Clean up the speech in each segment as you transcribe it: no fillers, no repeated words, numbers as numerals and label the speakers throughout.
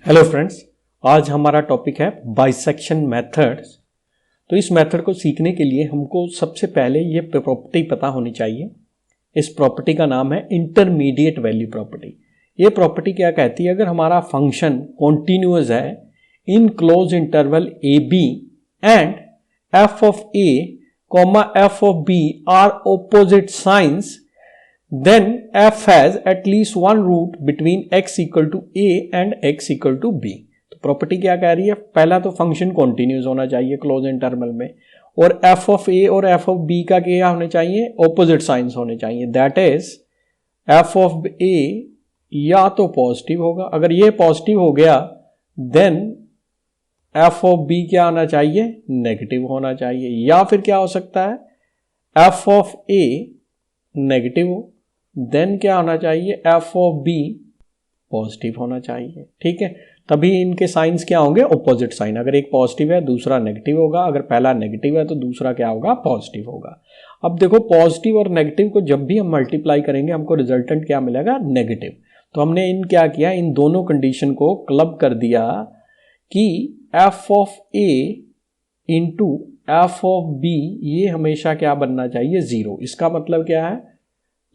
Speaker 1: Hello friends, आज हमारा topic है बाइसेक्शन मेथड्स। तो इस मेथड को सीखने के लिए हमको सबसे पहले ये प्रॉपर्टी पता होनी चाहिए। इस प्रॉपर्टी का नाम है इंटरमीडिएट वैल्यू प्रॉपर्टी। ये प्रॉपर्टी क्या कहती है, अगर हमारा फंक्शन कॉन्टिन्यूअस है in closed interval a b and f of a comma f of b are opposite signs, then f has at least one root between x equal to a and x equal to b। तो property क्या कह रही है, पहला तो function continuous होना चाहिए close interval में, और f ऑफ a और f ऑफ b का क्या होने चाहिए, ऑपोजिट साइंस होने चाहिए। That is f of a या तो पॉजिटिव होगा, अगर ये पॉजिटिव हो गया देन f ऑफ b क्या होना चाहिए, नेगेटिव होना चाहिए। या फिर क्या हो सकता है, f ऑफ a नेगेटिव हो देन क्या होना चाहिए, एफ ऑफ बी पॉजिटिव होना चाहिए। ठीक है, तभी इनके साइंस क्या होंगे, ऑपोजिट साइन। अगर एक पॉजिटिव है दूसरा नेगेटिव होगा, अगर पहला नेगेटिव है तो दूसरा क्या होगा, पॉजिटिव होगा। अब देखो, पॉजिटिव और नेगेटिव को जब भी हम मल्टीप्लाई करेंगे हमको रिजल्टेंट क्या मिलेगा, नेगेटिव। तो हमने इन क्या किया, इन दोनों कंडीशन को क्लब कर दिया कि F of A into F of B ये हमेशा क्या बनना चाहिए, जीरो। इसका मतलब क्या है,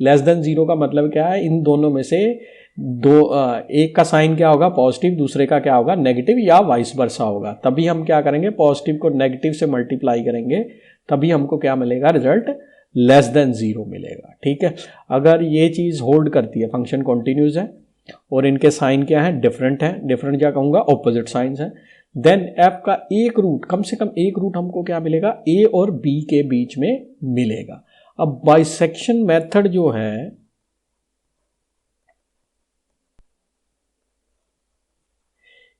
Speaker 1: लेस देन जीरो का मतलब क्या है, इन दोनों में से एक का साइन क्या होगा, पॉजिटिव, दूसरे का क्या होगा, नेगेटिव, या वाइस वर्सा होगा। तभी हम क्या करेंगे, पॉजिटिव को नेगेटिव से मल्टीप्लाई करेंगे, तभी हमको क्या मिलेगा, रिजल्ट लेस देन जीरो मिलेगा। ठीक है, अगर ये चीज होल्ड करती है, फंक्शन कॉन्टिन्यूस है और इनके साइन क्या है, डिफरेंट है, डिफरेंट क्या कहूंगा, ऑपोजिट साइंस है, देन एफ का एक रूट, कम से कम एक रूट हमको क्या मिलेगा, ए और बी के बीच में मिलेगा। अब बाइसेक्शन मेथड जो है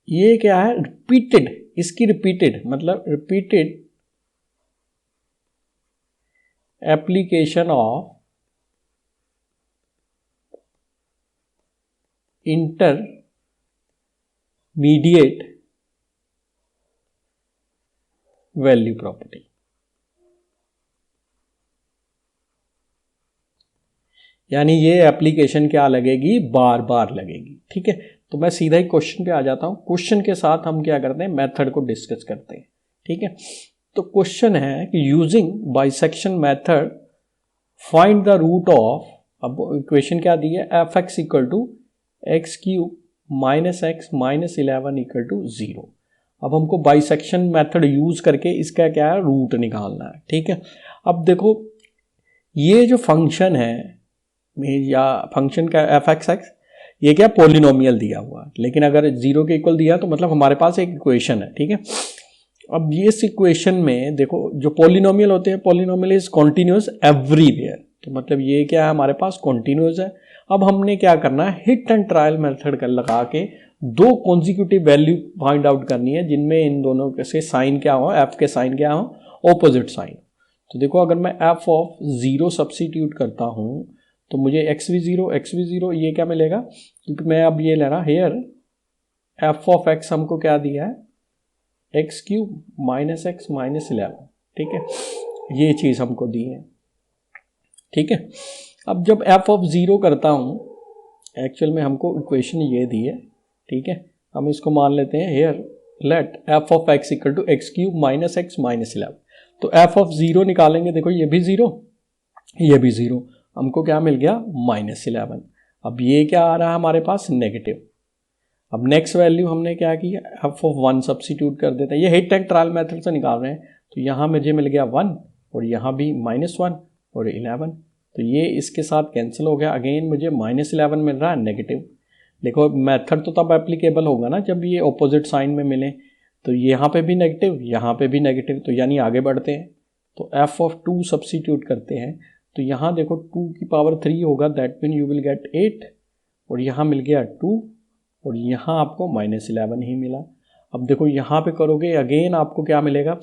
Speaker 1: ये क्या है, रिपीटेड, इसकी रिपीटेड मतलब repeated application of intermediate value property. यानी ये एप्लीकेशन क्या लगेगी, बार बार लगेगी। ठीक है, तो मैं सीधा ही क्वेश्चन पे आ जाता हूं। क्वेश्चन के साथ हम क्या करते हैं, मेथड को डिस्कस करते हैं। ठीक है, तो क्वेश्चन है कि using bisection method find the root of, अब इक्वेशन क्या दी है, F X equal to X cube minus X minus 11 equal to 0। अब हमको बाइसेक्शन मेथड यूज करके इसका क्या है, रूट निकालना है। ठीक है, अब देखो ये जो फंक्शन है या फंक्शन का एफ एक्स एक्स, ये क्या पॉलिनोमियल दिया हुआ है, लेकिन अगर जीरो के इक्वल दिया तो मतलब हमारे पास एक इक्वेशन है। ठीक है, अब ये इस इक्वेशन में देखो, जो पॉलिनोमियल होते हैं, पॉलिनोमियल इज कॉन्टिन्यूस एवरीवेयर, तो मतलब ये क्या है, हमारे पास कॉन्टिन्यूस है। अब हमने क्या करना है, हिट एंड ट्रायल मेथड कर लगा के दो कॉन्जिक्यूटिव वैल्यू फाइंड आउट करनी है जिनमें इन दोनों से साइन क्या हो, एफ के साइन क्या हो, ऑपोजिट साइन। तो देखो, अगर मैं एफ ऑफ जीरो सब्सिट्यूट करता हूं तो मुझे एक्स भी जीरो ये क्या मिलेगा, क्योंकि मैं अब ये ले रहा हेयर एफ ऑफ एक्स हमको क्या दिया है, x cube minus X minus 11। ठीक है, ये चीज हमको दी है। ठीक है, अब जब एफ ऑफ जीरो करता हूं, एक्चुअल में हमको इक्वेशन ये दी है। ठीक है, हम इसको मान लेते हैं here let F of X equal to X cube minus X minus 11। तो एफ ऑफ जीरो निकालेंगे, देखो ये भी जीरो, ये भी जीरो, हमको क्या मिल गया, माइनस 11। अब ये क्या आ रहा है हमारे पास, नेगेटिव। अब नेक्स्ट वैल्यू हमने क्या की, एफ ऑफ 1 सब्सिट्यूट कर देते हैं, ये हिट एंड ट्रायल मेथड से निकाल रहे हैं। तो यहाँ मुझे मिल गया 1 और यहाँ भी -1 और 11, तो ये इसके साथ कैंसिल हो गया। अगेन मुझे -11 मिल रहा है, नेगेटिव। देखो, मेथड तो तब एप्लीकेबल होगा ना जब ये ऑपोजिट साइन में मिले। तो यहाँ पे भी नेगेटिव, यहाँ पे भी नेगेटिव, तो यानी आगे बढ़ते हैं। तो एफ ऑफ 2 सब्सिट्यूट करते हैं, तो यहाँ देखो 2 की पावर 3 होगा, that mean you will get 8, और यहाँ मिल गया 2 और यहाँ आपको -11 ही मिला। अब देखो यहाँ पे करोगे, अगेन आपको क्या मिलेगा,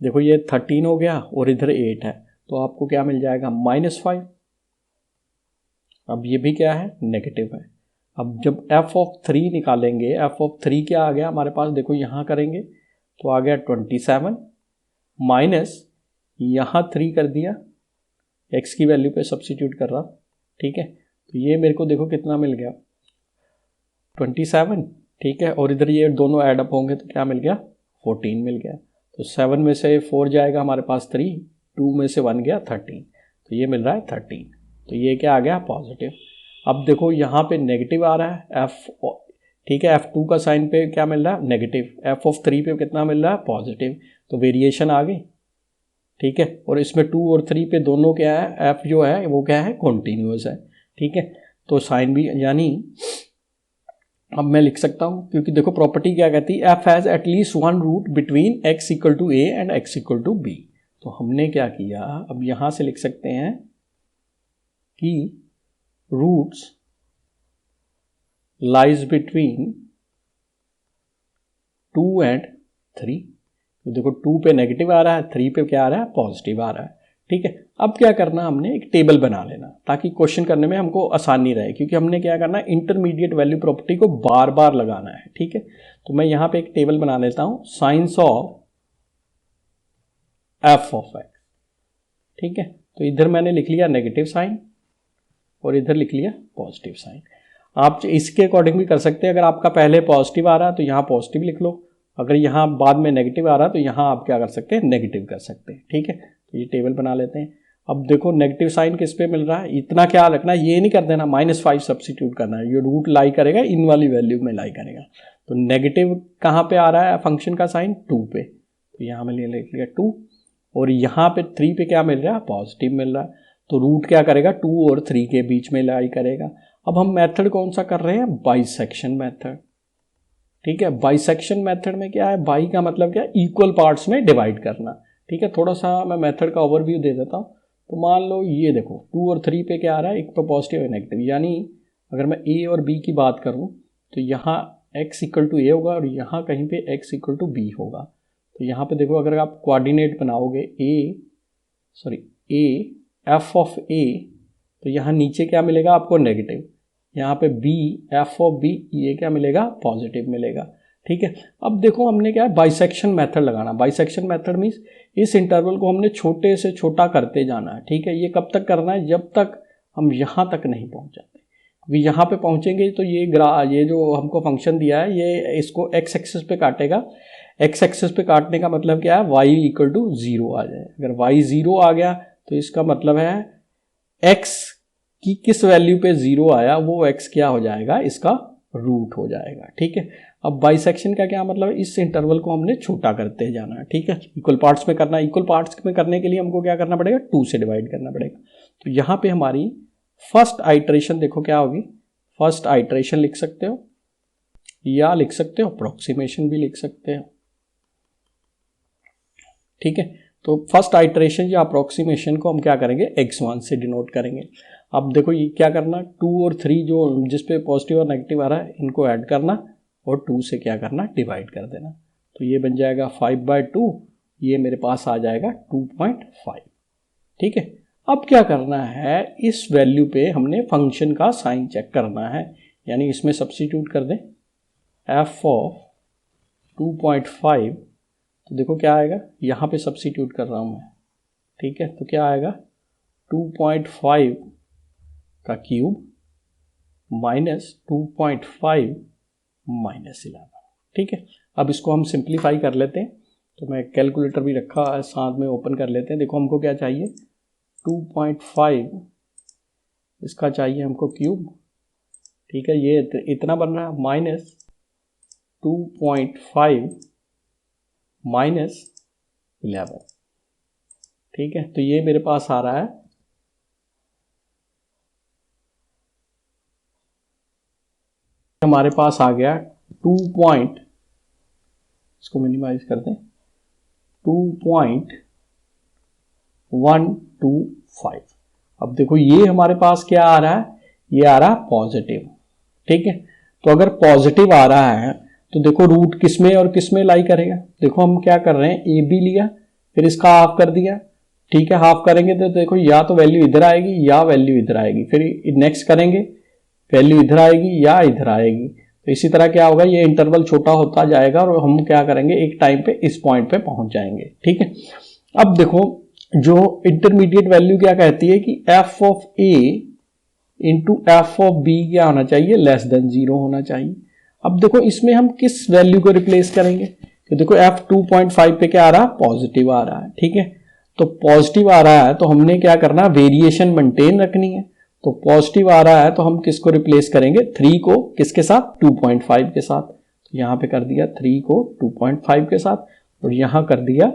Speaker 1: देखो ये 13 हो गया और इधर 8 है, तो आपको क्या मिल जाएगा, -5। अब ये भी क्या है, नेगेटिव है। अब जब एफ ऑफ 3 निकालेंगे, एफ ऑफ 3 क्या आ गया हमारे पास, देखो यहाँ करेंगे तो आ गया 27 माइनस यहाँ 3 कर दिया, एक्स की वैल्यू पे सब्सिट्यूट कर रहा। ठीक है, तो ये मेरे को देखो कितना मिल गया, 27 ठीक है, और इधर ये दोनों ऐड अप होंगे तो क्या मिल गया, 14 मिल गया। तो 7 में से 4 जाएगा हमारे पास 3, 2 में से 1 गया 13, तो ये मिल रहा है 13। तो ये क्या आ गया, पॉजिटिव। अब देखो यहाँ पे नेगेटिव आ रहा है एफ, ठीक है, F2 का साइन पे क्या मिल रहा है, नेगेटिव। F3 पे कितना मिल रहा है, पॉजिटिव। तो वेरिएशन आ गई, ठीक है। और इसमें 2 और 3 पे दोनों क्या है, F जो है वो क्या है, कॉन्टीन्यूअस है, ठीक है। तो साइन भी, यानी अब मैं लिख सकता हूँ, क्योंकि देखो प्रॉपर्टी क्या कहती है, F has at least one root between x equal to a and x equal to b। तो हमने क्या किया, अब यहाँ से लिख सकते हैं कि रूट्स लाइज बिटवीन 2 एंड 3। तो देखो 2 पे नेगेटिव आ रहा है, 3 पे क्या आ रहा है, पॉजिटिव आ रहा है, ठीक है। अब क्या करना, हमने एक टेबल बना लेना ताकि क्वेश्चन करने में हमको आसानी रहे, क्योंकि हमने क्या करना है, इंटरमीडिएट वैल्यू प्रॉपर्टी को बार बार लगाना है, ठीक है। तो मैं यहाँ पे एक टेबल बना लेता हूँ, science of F of x, ठीक है। तो इधर मैंने लिख लिया नेगेटिव साइन और इधर लिख लिया पॉजिटिव साइन। आप इसके अकॉर्डिंग भी कर सकते हैं, अगर आपका पहले पॉजिटिव आ रहा है तो यहाँ पॉजिटिव लिख लो, अगर यहाँ बाद में नेगेटिव आ रहा है तो यहाँ आप क्या कर सकते हैं, नेगेटिव कर सकते हैं, ठीक है। तो ये टेबल बना लेते हैं। अब देखो नेगेटिव साइन किस पे मिल रहा है, इतना क्या रखना है, ये नहीं कर देना, -5 सब्सिट्यूट करना है, ये रूट लाई करेगा इन वाली वैल्यू में लाई करेगा। तो नेगेटिव कहाँ पे आ रहा है फंक्शन का साइन, 2 पे, तो यहाँ में लिख लिया 2, और यहाँ पे 3 पे क्या मिल रहा है, पॉजिटिव मिल रहा है। तो रूट क्या करेगा, 2 और 3 के बीच में लाई करेगा। अब हम मेथड कौन सा कर रहे हैं, बाइसेक्शन मेथड, ठीक है। बाइसेक्शन मेथड में क्या है, बाई का मतलब क्या, इक्वल पार्ट्स में डिवाइड करना, ठीक है। थोड़ा सा मैं मेथड का ओवरव्यू दे देता हूँ। तो मान लो ये देखो 2 और 3 पे क्या आ रहा है, एक पे पॉजिटिव और नेगेटिव, यानी अगर मैं a और b की बात करूँ तो यहाँ x इक्वल टू a होगा और यहाँ कहीं पे x इक्वल टू b होगा। तो यहाँ पे देखो अगर आप कोऑर्डिनेट बनाओगे a f ऑफ a, तो यहाँ नीचे क्या मिलेगा आपको, नेगेटिव, यहाँ पे b f ऑफ b, ये क्या मिलेगा, पॉजिटिव मिलेगा, ठीक है। अब देखो हमने क्या है, बाइसेक्शन मेथड लगाना। बाइसेक्शन मेथड मीन्स इस इंटरवल को हमने छोटे से छोटा करते जाना है, ठीक है। ये कब तक करना है, जब तक हम यहाँ तक नहीं पहुँच जाते, क्योंकि यहाँ पे पहुँचेंगे तो ये जो हमको फंक्शन दिया है ये इसको x एक्सिस पे काटेगा। x एक्सिस पे काटने का मतलब क्या है, y इक्वल टू 0 आ जाए। अगर y 0 आ गया तो इसका मतलब है x की किस वैल्यू पे 0 आया वो x क्या हो जाएगा, इसका रूट हो जाएगा, ठीक है। अब बाइसेक्शन का क्या मतलब, इस इंटरवल को हमने छोटा करते जाना है, ठीक है। इक्वल पार्ट्स में करना, इक्वल पार्ट्स में करने के लिए हमको क्या करना पड़ेगा, 2 से डिवाइड करना पड़ेगा। तो यहाँ पे हमारी फर्स्ट आइटरेशन देखो क्या होगी, फर्स्ट आइटरेशन लिख सकते हो या लिख सकते हो अप्रोक्सीमेशन भी लिख सकते हो, ठीक है। तो फर्स्ट आइटरेशन या अप्रोक्सीमेशन को हम क्या करेंगे, x1 से डिनोट करेंगे। अब देखो ये क्या करना, 2 और 3 जो जिस पे पॉजिटिव और नेगेटिव आ रहा है इनको ऐड करना और 2 से क्या करना, डिवाइड कर देना। तो ये बन जाएगा 5/2, ये मेरे पास आ जाएगा 2.5, ठीक है। अब क्या करना है, इस वैल्यू पे हमने फंक्शन का साइन चेक करना है, यानी इसमें सब्स्टिट्यूट कर दें f ऑफ 2.5, तो देखो क्या आएगा, यहाँ पे सब्स्टिट्यूट कर रहा हूँ मैं, ठीक है। तो क्या आएगा, 2.5 का क्यूब माइनस 2.5 माइनस 11, ठीक है। अब इसको हम सिंप्लीफाई कर लेते हैं, तो मैं कैलकुलेटर भी रखा है साथ में, ओपन कर लेते हैं। देखो हमको क्या चाहिए, 2.5 इसका चाहिए हमको क्यूब, ठीक है, ये इतना बन रहा है, माइनस 2.5 माइनस 11, ठीक है। तो ये मेरे पास आ रहा है हमारे पास आ गया 2 पॉइंट, इसको मिनिमाइज कर दें, 2.125। अब देखो ये हमारे पास क्या आ रहा है, ये आ रहा है पॉजिटिव, ठीक है। तो अगर पॉजिटिव आ रहा है तो देखो रूट किसमें और किसमें लाई करेगा। देखो हम क्या कर रहे हैं, ए बी लिया फिर इसका हाफ कर दिया, ठीक है। हाफ करेंगे तो देखो या तो वैल्यू इधर आएगी या वैल्यू इधर आएगी, फिर नेक्स्ट करेंगे वैल्यू इधर आएगी या इधर आएगी। तो इसी तरह क्या होगा, ये इंटरवल छोटा होता जाएगा और हम क्या करेंगे, एक टाइम पे इस पॉइंट पे पहुंच जाएंगे, ठीक है। अब देखो जो इंटरमीडिएट वैल्यू क्या कहती है कि F of A into F of B क्या होना चाहिए, लेस देन 0 होना चाहिए। अब देखो इसमें हम किस वैल्यू को रिप्लेस करेंगे, तो देखो f 2.5 पे क्या आ रहा है, पॉजिटिव आ रहा है, ठीक है। तो पॉजिटिव आ रहा है तो हमने क्या करना, वेरिएशन मेंटेन रखनी है। तो पॉजिटिव आ रहा है तो हम किसको रिप्लेस करेंगे, 3 को किसके साथ, 2.5 के साथ। तो यहां पे कर दिया 3 को 2.5 के साथ, और यहां कर दिया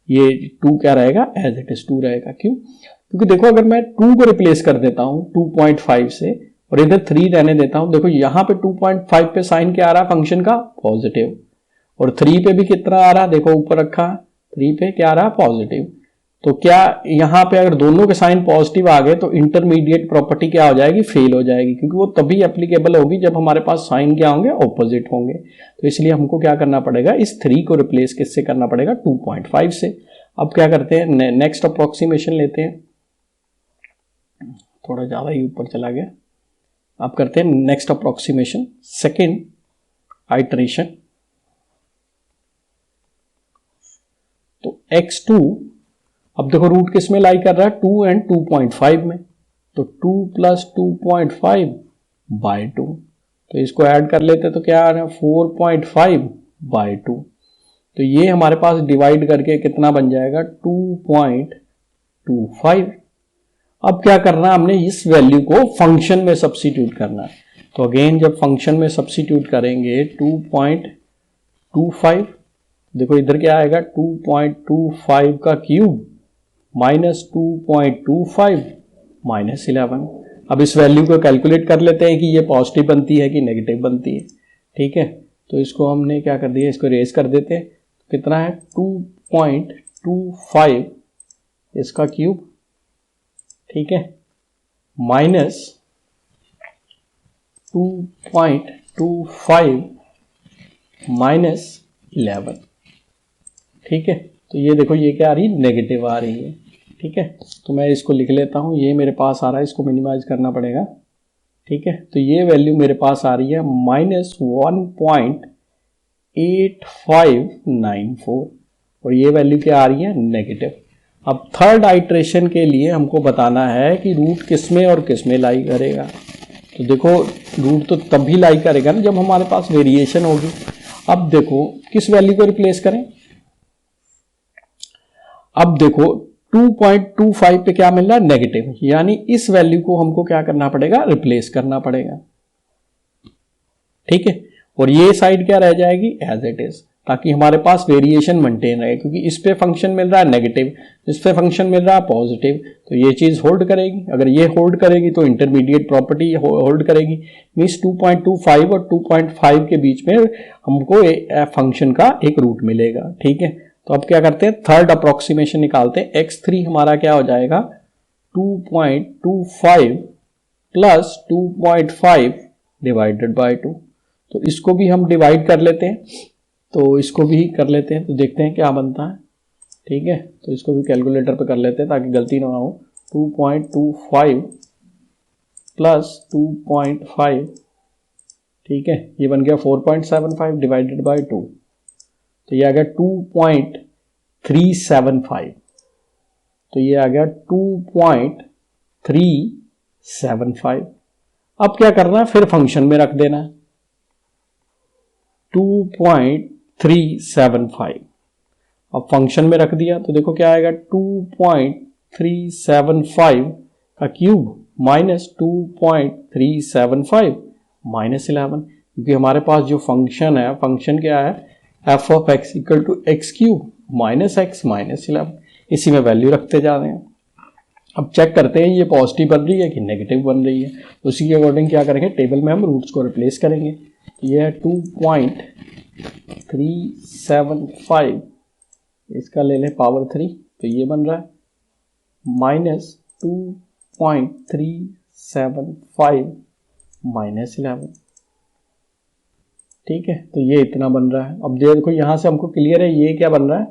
Speaker 1: ये 2 क्या रहेगा, एज इट इज 2 रहेगा। क्यों, क्योंकि देखो अगर मैं 2 को रिप्लेस कर देता हूं 2.5 से और इधर 3 रहने देता हूं, देखो यहां पे 2.5 पे साइन क्या आ रहा है फंक्शन का, पॉजिटिव, और 3 पे भी कितना आ रहा है, देखो ऊपर रखा 3 पे क्या आ रहा है, पॉजिटिव। तो क्या यहां पे अगर दोनों के साइन पॉजिटिव आ गए तो इंटरमीडिएट प्रॉपर्टी क्या हो जाएगी, फेल हो जाएगी, क्योंकि वो तभी एप्लीकेबल होगी जब हमारे पास साइन क्या होंगे, ऑपोजिट होंगे। तो इसलिए हमको क्या करना पड़ेगा, इस 3 को रिप्लेस किससे करना पड़ेगा, 2.5 से। अब क्या करते हैं, नेक्स्ट अप्रोक्सीमेशन लेते हैं, थोड़ा ज्यादा ही ऊपर चला गया। अब करते हैं नेक्स्ट अप्रोक्सीमेशन, सेकेंड आइटरेशन। तो x2, अब देखो रूट किस में लाई कर रहा है, 2 एंड 2.5 में, तो 2 प्लस 2.5 बाई 2, तो इसको ऐड कर लेते तो क्या आ रहा है, 4.5 बाई 2। तो ये हमारे पास डिवाइड करके कितना बन जाएगा, 2.25। अब क्या करना है, हमने इस वैल्यू को फंक्शन में सब्स्टिट्यूट करना है। तो अगेन जब फंक्शन में सब्स्टिट्यूट करेंगे 2.25, देखो इधर क्या आएगा, 2.25 का क्यूब माइनस 2.25 माइनस 11। अब इस वैल्यू को कैलकुलेट कर लेते हैं कि ये पॉजिटिव बनती है कि नेगेटिव बनती है, ठीक है। तो इसको हमने क्या कर दिया, इसको रेज कर देते हैं, कितना है 2.25 इसका क्यूब, ठीक है, माइनस 2.25 माइनस 11, ठीक है। तो ये देखो ये क्या आ रही है, नेगेटिव आ रही है, ठीक है। तो मैं इसको लिख लेता हूं, ये मेरे पास आ रहा है, इसको मिनिमाइज करना पड़ेगा, ठीक है। तो ये वैल्यू मेरे पास आ रही है माइनस 1.8594, और ये वैल्यू क्या आ रही है, नेगेटिव। अब थर्ड आइट्रेशन के लिए हमको बताना है कि रूट किस में और किस में लाई करेगा। तो देखो रूट तो तभी लाई करेगा ना जब हमारे पास वेरिएशन होगी। अब देखो किस वैल्यू को रिप्लेस करें, अब देखो 2.25 पे क्या मिल रहा है, नेगेटिव, यानी इस वैल्यू को हमको क्या करना पड़ेगा, रिप्लेस करना पड़ेगा, ठीक है। और ये साइड क्या रह जाएगी, एज इट इज, ताकि हमारे पास वेरिएशन मेंटेन रहे, क्योंकि इस पे फंक्शन मिल रहा है नेगेटिव, इस पे फंक्शन मिल रहा है पॉजिटिव, तो ये चीज होल्ड करेगी। अगर ये होल्ड करेगी तो इंटरमीडिएट प्रॉपर्टी होल्ड करेगी, मींस 2.25 और 2.5 के बीच में हमको फंक्शन का एक रूट मिलेगा, ठीक है। तो अब क्या करते हैं, थर्ड अप्रोक्सीमेशन निकालते हैं। x3 हमारा क्या हो जाएगा, 2.25 प्लस 2.5 डिवाइडेड बाय 2। तो इसको भी हम डिवाइड कर लेते हैं, तो इसको भी कर लेते हैं, तो देखते हैं क्या बनता है, ठीक है। तो इसको भी कैलकुलेटर पे कर लेते हैं ताकि गलती ना हो। 2.25 प्लस 2.5, ठीक है, ये बन गया 4.75 डिवाइडेड बाय 2, तो ये आ गया 2.375, तो ये आ गया 2.375। अब क्या करना है, फिर फंक्शन में रख देना है 2.375। अब फंक्शन में रख दिया तो देखो क्या आएगा, 2.375 का क्यूब माइनस 2.375 माइनस 11, क्योंकि हमारे पास जो फंक्शन है, फंक्शन क्या है, F of X equal to X cube minus X minus 11, इसी में वैल्यू रखते जा रहे हैं। अब चेक करते हैं ये पॉजिटिव बन रही है कि नेगेटिव बन रही है, तो उसी के अकॉर्डिंग क्या करेंगे, टेबल में हम रूट्स को रिप्लेस करेंगे। ये है 2.375, इसका ले लें पावर 3, तो ये बन रहा है माइनस 2.375 माइनस 11, ठीक है। तो ये इतना बन रहा है। अब देखो यहां से हमको क्लियर है ये क्या बन रहा है,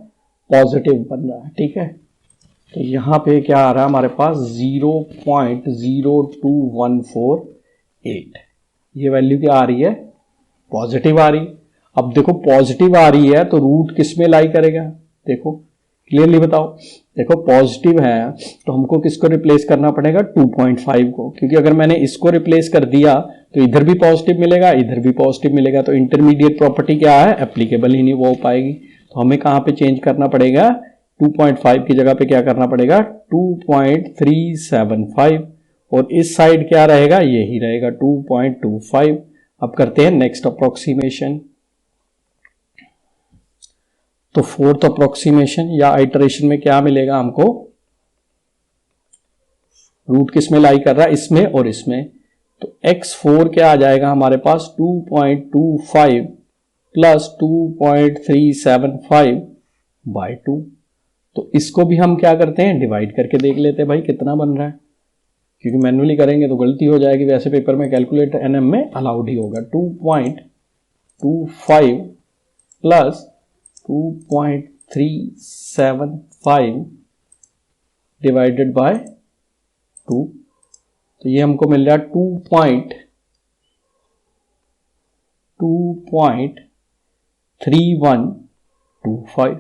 Speaker 1: पॉजिटिव बन रहा है, ठीक है। तो यहां पे क्या आ रहा है हमारे पास 0.02148, ये वैल्यू क्या आ रही है, पॉजिटिव आ रही। अब देखो पॉजिटिव आ रही है तो रूट किस में लाई करेगा, देखो क्लियरली बताओ। देखो पॉजिटिव है तो हमको किसको रिप्लेस करना पड़ेगा, 2.5 को, क्योंकि अगर मैंने इसको रिप्लेस कर दिया तो इधर भी पॉजिटिव मिलेगा, इधर भी पॉजिटिव मिलेगा, तो इंटरमीडिएट प्रॉपर्टी क्या है, एप्लीकेबल ही नहीं वो हो पाएगी। तो हमें कहाँ पे चेंज करना पड़ेगा, 2.5 की जगह पे क्या करना पड़ेगा, 2.375, और इस साइड क्या रहेगा, यही रहेगा 2.25। अब करते हैं नेक्स्ट अप्रोक्सीमेशन। तो फोर्थ अप्रोक्सीमेशन या आइटरेशन में क्या मिलेगा हमको, रूट किस में लाई कर रहा है, इसमें और इसमें। तो x4 क्या आ जाएगा हमारे पास, 2.25 प्लस 2.375 बाई 2। तो इसको भी हम क्या करते हैं, डिवाइड करके देख लेते हैं भाई कितना बन रहा है, क्योंकि मैन्युअली करेंगे तो गलती हो जाएगी, वैसे पेपर में कैलकुलेटर एनएम में अलाउड ही होगा। 2.25 प्लस 2.375 डिवाइडेड बाय 2, तो ये हमको मिल रहा है 2.3125।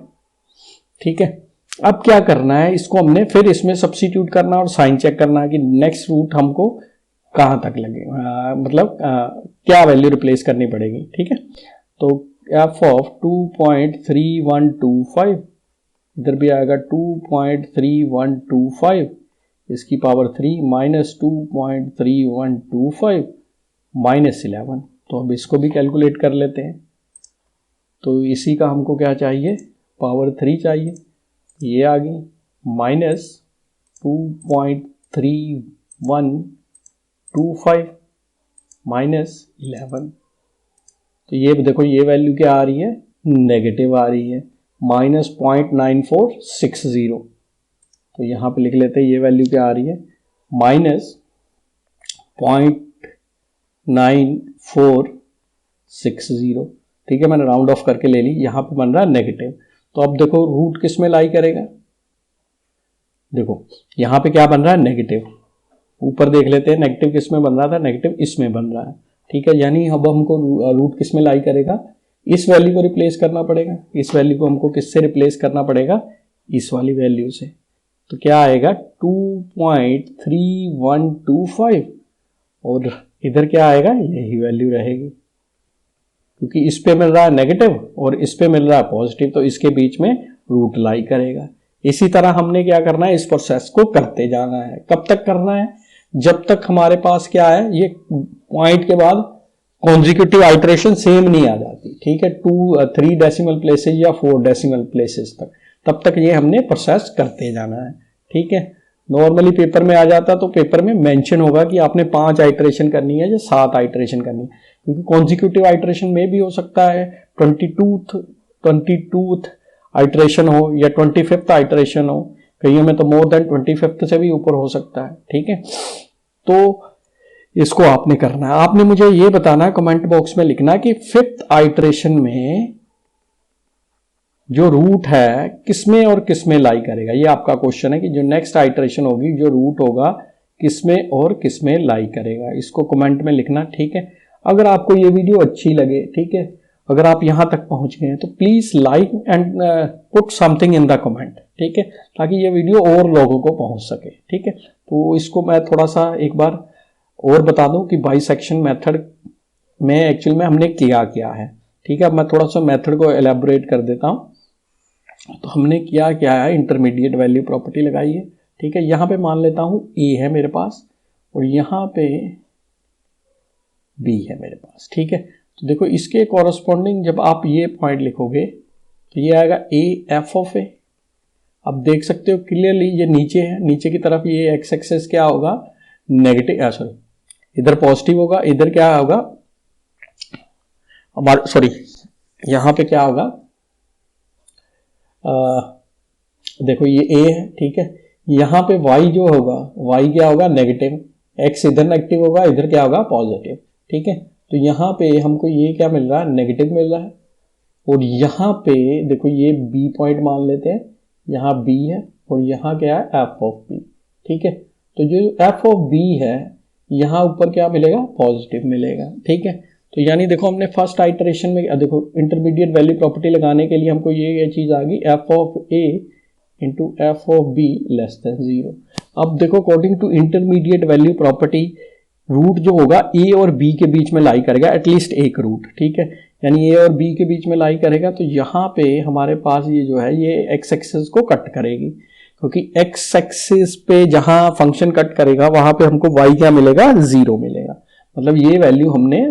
Speaker 1: ठीक है, अब क्या करना है, इसको हमने फिर इसमें सब्स्टिट्यूट करना और साइन चेक करना है कि नेक्स्ट रूट हमको कहां तक लगे, मतलब क्या वैल्यू रिप्लेस करनी पड़ेगी। ठीक है, तो f ऑफ 2.3125, इधर भी आएगा 2.3125 इसकी पावर 3 माइनस 2.3125 माइनस 11। तो अब इसको भी कैलकुलेट कर लेते हैं। तो इसी का हमको क्या चाहिए, पावर 3 चाहिए, ये आ गई, माइनस 2.3125 माइनस 11। तो ये देखो ये वैल्यू क्या आ रही है, नेगेटिव आ रही है, माइनस 0.9460। तो यहाँ पे लिख लेते हैं ये वैल्यू क्या आ रही है, माइनस 0.9460। ठीक है, मैंने राउंड ऑफ करके ले ली, यहाँ पे बन रहा है नेगेटिव। तो अब देखो रूट किस में लाई करेगा, देखो यहाँ पे क्या बन रहा है, नेगेटिव। ऊपर देख लेते हैं नेगेटिव किस में बन रहा था, नेगेटिव इसमें बन रहा है। ठीक है, यानी अब हमको रूट किस में लाई करेगा, इस वैल्यू को रिप्लेस करना पड़ेगा। इस वैल्यू को हमको किससे रिप्लेस करना पड़ेगा, इस वाली वैल्यू से। तो क्या आएगा 2.3125, और इधर क्या आएगा, यही वैल्यू रहेगी, क्योंकि इस पे मिल रहा है नेगेटिव और इस पे मिल रहा है पॉजिटिव, तो इसके बीच में रूट लाई करेगा। इसी तरह हमने क्या करना है, इस प्रोसेस को करते जाना है। कब तक करना है, जब तक हमारे पास क्या है, ये पॉइंट के बाद कॉन्जिक्यूटिव आइटरेशन सेम नहीं आ जाती। ठीक है, 3 डेसिमल प्लेसेस या 4 डेसिमल प्लेसेस तक, तब तक ये हमने प्रोसेस करते जाना है। ठीक है, नॉर्मली पेपर में आ जाता तो पेपर में मेंशन होगा कि आपने 5 आइटरेशन करनी है या 7 आइटरेशन करनी है, क्योंकि कॉन्जिक्यूटिव आइटरेशन में भी हो सकता है 22th आइटरेशन हो या 25th आइटरेशन हो, कईयों में तो मोर देन 25th से भी ऊपर हो सकता है। ठीक है, तो इसको आपने करना है। आपने मुझे ये बताना है, कमेंट बॉक्स में लिखना कि 5th आइटरेशन में जो रूट है किसमें और किसमें लाई करेगा। ये आपका क्वेश्चन है कि जो नेक्स्ट आइटरेशन होगी जो रूट होगा किसमें और किसमें लाई करेगा, इसको कमेंट में लिखना। ठीक है, अगर आपको ये वीडियो अच्छी लगे, ठीक है, अगर आप यहां तक पहुंच गए तो please like and put something in the comment. ठीक है, ताकि ये वीडियो और लोगों को पहुंच सके। ठीक है, तो इसको मैं थोड़ा सा एक बार और बता दूं कि बाइसेक्शन मेथड में एक्चुअल में हमने क्या है। ठीक है, अब मैं थोड़ा सा मेथड को एलैबोरेट कर देता हूं। तो हमने क्या है, इंटरमीडिएट वैल्यू प्रॉपर्टी लगाई है। ठीक है, यहां पे मान लेता हूं ए है मेरे पास और यहां पे बी है मेरे पास। ठीक है, तो देखो इसके कॉरस्पॉन्डिंग जब आप ये पॉइंट लिखोगे तो ये आएगा ए एफ ऑफ ए। अब देख सकते हो क्लियरली ये नीचे है, नीचे की तरफ ये एक्स एक्सेस क्या होगा, नेगेटिव, सॉरी इधर पॉजिटिव होगा, इधर क्या होगा हमारा, सॉरी यहां पे क्या होगा, देखो ये ए है। ठीक है, यहां पे y जो होगा, y क्या होगा, नेगेटिव, x इधर नेगेटिव होगा, इधर क्या होगा, पॉजिटिव। ठीक है, तो यहां पे हमको ये क्या मिल रहा है, नेगेटिव मिल रहा है। और यहां पे देखो ये b पॉइंट मान लेते हैं, यहाँ b है और यहाँ क्या है, f ऑफ b। ठीक है, तो जो f ऑफ b है यहाँ ऊपर क्या मिलेगा, पॉजिटिव मिलेगा। ठीक है, तो यानी देखो हमने फर्स्ट आइटरेशन में देखो इंटरमीडिएट वैल्यू प्रॉपर्टी लगाने के लिए हमको ये चीज आ गई, f of a into F of B less than 0। अब देखो according to intermediate value property root जो होगा ए और बी के बीच में लाई करेगा, एटलीस्ट एक रूट, ठीक है, यानी ए और बी के बीच में लाई करेगा। तो यहाँ पे हमारे पास ये जो है ये एक्स एक्सिस को कट करेगी, क्योंकि एक्स एक्सिस पे जहां फंक्शन कट करेगा वहां पे हमको वाई क्या मिलेगा, 0 मिलेगा। मतलब ये वैल्यू हमने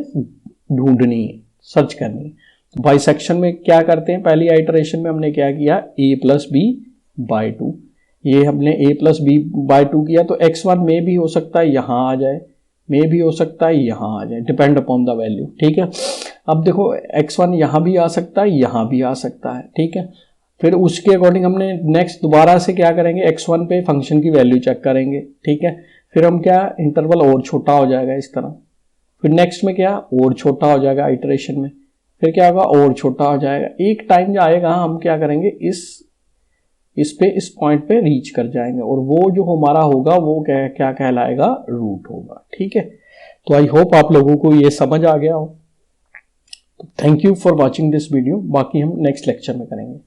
Speaker 1: ढूंढनी है, सर्च करनी है। तो बाइसेक्शन में क्या करते हैं, पहली आइटरेशन में हमने क्या किया, a प्लस बी बाई 2, ये हमने a प्लस बी बाई 2 किया। तो x1 में भी हो सकता है यहाँ आ जाए, में भी हो सकता है यहाँ आ जाए, डिपेंड अपॉन द वैल्यू, ठीक है। अब देखो x1 यहाँ भी आ सकता है, यहाँ भी आ सकता है, ठीक है। फिर उसके अकॉर्डिंग हमने नेक्स्ट दोबारा से क्या करेंगे, x1 पे फंक्शन की वैल्यू चेक करेंगे, ठीक है। फिर हम क्या, इंटरवल और छोटा हो जाएगा इस तरह, फिर नेक्स्ट में क्या और छोटा हो जाएगा आइटरेशन में, फिर क्या होगा और छोटा हो जाएगा। एक टाइम आएगा हम क्या करेंगे, इस पॉइंट पे रीच कर जाएंगे और वो जो हमारा होगा वो क्या कहलाएगा, रूट होगा, ठीक है। तो आई होप आप लोगों को ये समझ आ गया हो। Thank you for watching this video, बाकी हम नेक्स्ट लेक्चर में करेंगे।